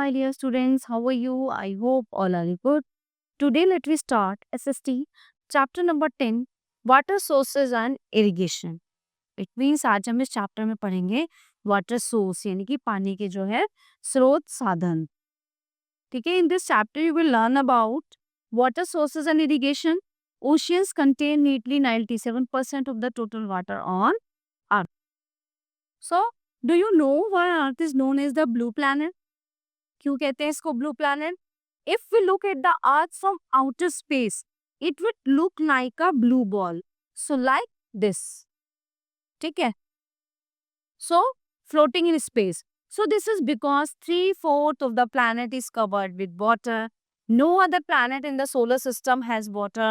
my dear students. How are you? I hope all are good. Today, let me start SST chapter number 10 Water Sources and Irrigation. It means आज हम इस chapter में पढ़ेंगे water source यानी कि पानी के जो है स्रोत साधन. ठीक है. In this chapter, you will learn about water sources and irrigation. Oceans contain nearly 97% of the total water on Earth. So, do you know why Earth is known as the blue planet? क्यों कहते हैं इसको blue planet? If we look at the earth from outer space it will look like a blue ball, so like this. ठीक है. सो floating in space. So this is because 3/4 of the planet is covered with water. No other planet in the solar system has water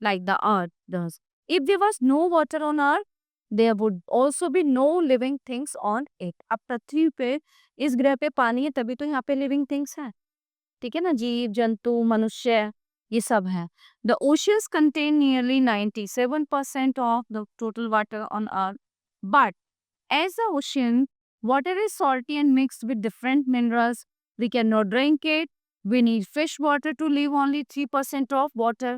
like the Earth does. If there was no water on Earth, there would also be no living things on it. अब पृथ्वी पे इस ग्रह पे पानी है तभी तो यहाँ पे लिविंग थिंग्स हैं. ठीक है ना. जीव जंतु मनुष्य ये सब है. The oceans contain nearly 97% of the total water on earth. But as the ocean water is salty and mixed with different minerals. We cannot drink it. We need fresh water to live. Only 3% of water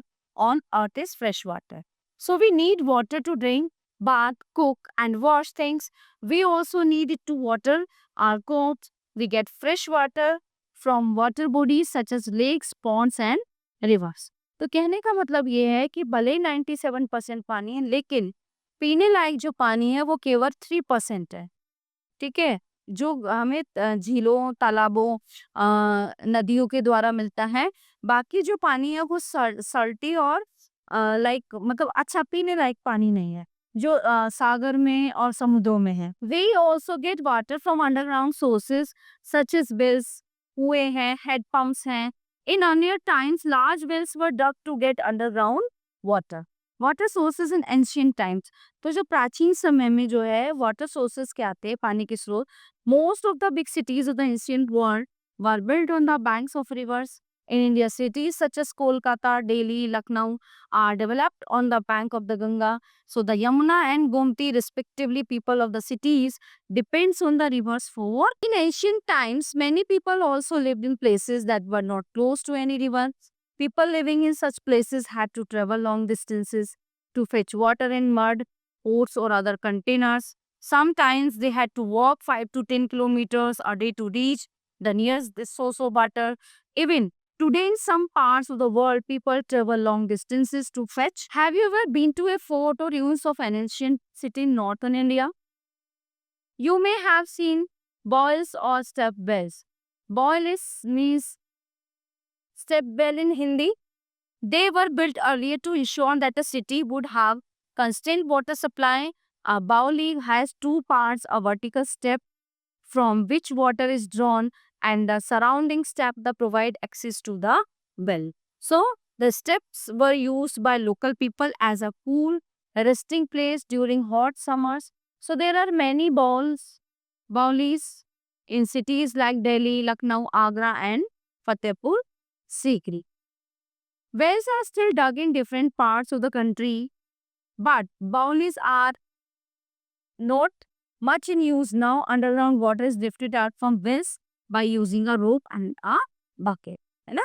on earth is fresh water. So we need water to drink, bath, cook and wash things. We also need it to water our crops. We get fresh water from water bodies such as lakes, ponds and rivers. तो कहने का मतलब ये है कि भले 97% पानी है लेकिन पीने लायक जो पानी है वो केवल 3% है. ठीक है. जो हमें झीलों तालाबों नदियों के द्वारा मिलता है. बाकी जो पानी है वो सल्टी और लाइक मतलब अच्छा पीने लायक पानी नहीं है जो सागर में और समुद्रों में है. We also get water from underground sources such as wells, कुएं हैं, हेड पंप्स हैं. In earlier times large wells were dug to get underground water. Water sources in ancient times. तो जो प्राचीन समय में जो है वाटर सोर्सेज क्या आते हैं पानी के स्रोत. Most of the big cities of the ancient world were built on the banks of reverse. In India, cities such as Kolkata, Delhi, Lucknow are developed on the bank of the Ganga. So the Yamuna and Gomti, respectively, people of the cities depends on the rivers for. In ancient times, many people also lived in places that were not close to any river. People living in such places had to travel long distances to fetch water in mud, pots or other containers. Sometimes they had to walk 5 to 10 kilometers a day to reach the nearest source of water. Even today, in some parts of the world, people travel long distances to fetch. Have you ever been to a fort or ruins of an ancient city in northern India? You may have seen boils or step wells. Boil means step well in Hindi. They were built earlier to ensure that the city would have constant water supply. A bowl has two parts, a vertical step from which water is drawn and the surrounding step that provide access to the well. So, the steps were used by local people as a cool resting place during hot summers. So, there are many bowls in cities like Delhi, Lucknow, Agra and Fatehpur Sikri. Wells are still dug in different parts of the country, but bowls are not much in use now. Underground water is lifted out from wells by using a rope and a bucket. है ना?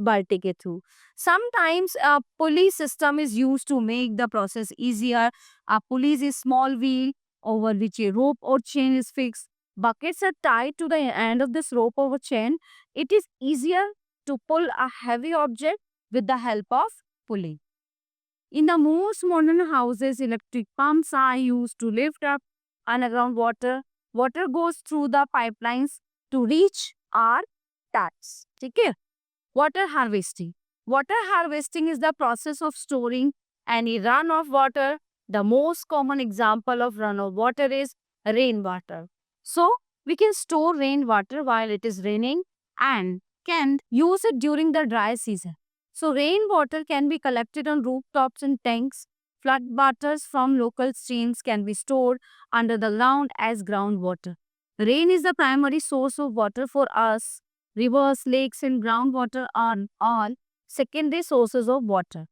बाल्टी के through. Sometimes a pulley system is used to make the process easier. A pulley is a small wheel over which a rope or chain is fixed. Buckets are tied to the end of this rope or chain. It is easier to pull a heavy object with the help of pulley. In the most modern houses, electric pumps are used to lift up underground water. Water goes through the pipelines to reach our taps. Okay? Water harvesting. Water harvesting is the process of storing any runoff water. The most common example of runoff water is rainwater. So, we can store rainwater while it is raining and can use it during the dry season. So, rainwater can be collected on rooftops and tanks. Floodwaters from local streams can be stored under the ground as groundwater. Rain is the primary source of water for us. Rivers, lakes, and groundwater are all secondary sources of water.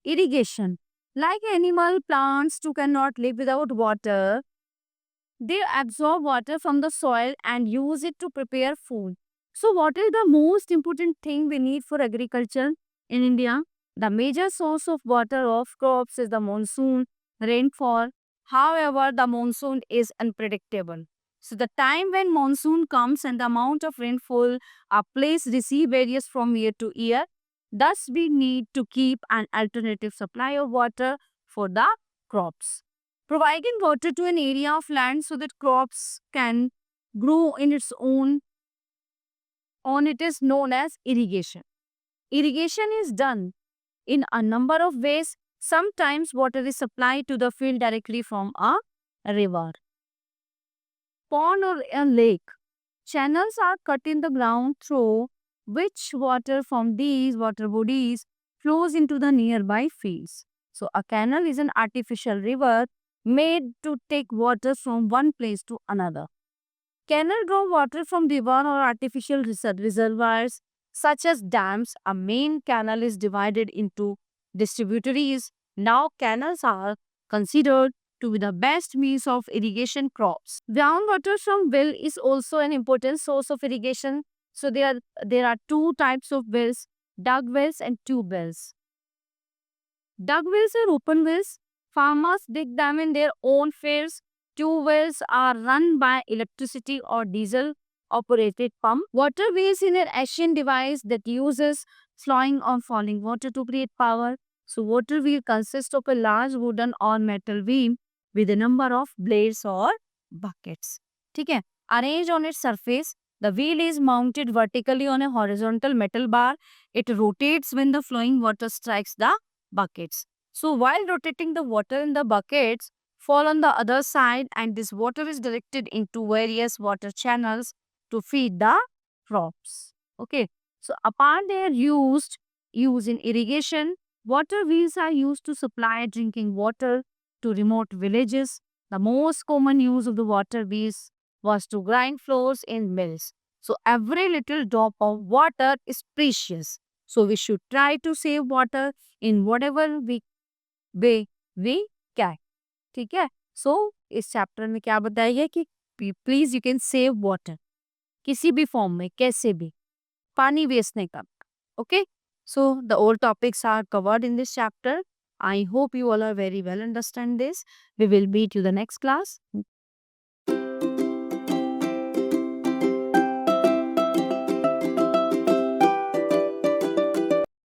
Irrigation. Like animal, plants too cannot live without water. they absorb water from the soil and use it to prepare food. So, what is the most important thing we need for agriculture in India? The major source of water of crops is the monsoon, rainfall. However, the monsoon is unpredictable. So, the time when monsoon comes and the amount of rainfall a place receive varies from year to year. Thus, we need to keep an alternative supply of water for the crops. Providing water to an area of land so that crops can grow in its own on it is known as irrigation. Irrigation is done in a number of ways. Sometimes water is supplied to the field directly from a river, pond, or a lake. Channels are cut in the ground through which water from these water bodies flows into the nearby fields. So, a canal is an artificial river made to take water from one place to another. Canal draw water from river or artificial reservoirs such as dams. A main canal is divided into distributaries. Now, canals are considered to be the best means of irrigation crops. Groundwater from well is also an important source of irrigation. So there are two types of wells, dug wells and tube wells. Dug wells are open wells. Farmers dig them in their own fields. Tube wells are run by electricity or diesel operated pump. Water wheels in an Asian device that uses flowing or falling water to create power. So water wheel consists of a large wooden or metal wheel with a number of blades or buckets. ठीक है? Arranged on its surface, the wheel is mounted vertically on a horizontal metal bar. It rotates when the flowing water strikes the buckets. So while rotating, the water in the buckets fall on the other side, and this water is directed into various water channels to feed the crops. Okay. So apart they are used in irrigation, water wheels are used to supply drinking water to remote villages. The most common use of the water wheels was to grind flours in mills. So every little drop of water is precious. So we should try to save water in whatever way we can. ठीक है? So इस chapter में क्या बताया गया कि please you can save water किसी भी फॉर्म में कैसे भी पानी वेस्ट नहीं करना. Okay? So the all topics are covered in this chapter. I hope you all are very well understand this. We will meet you the next class.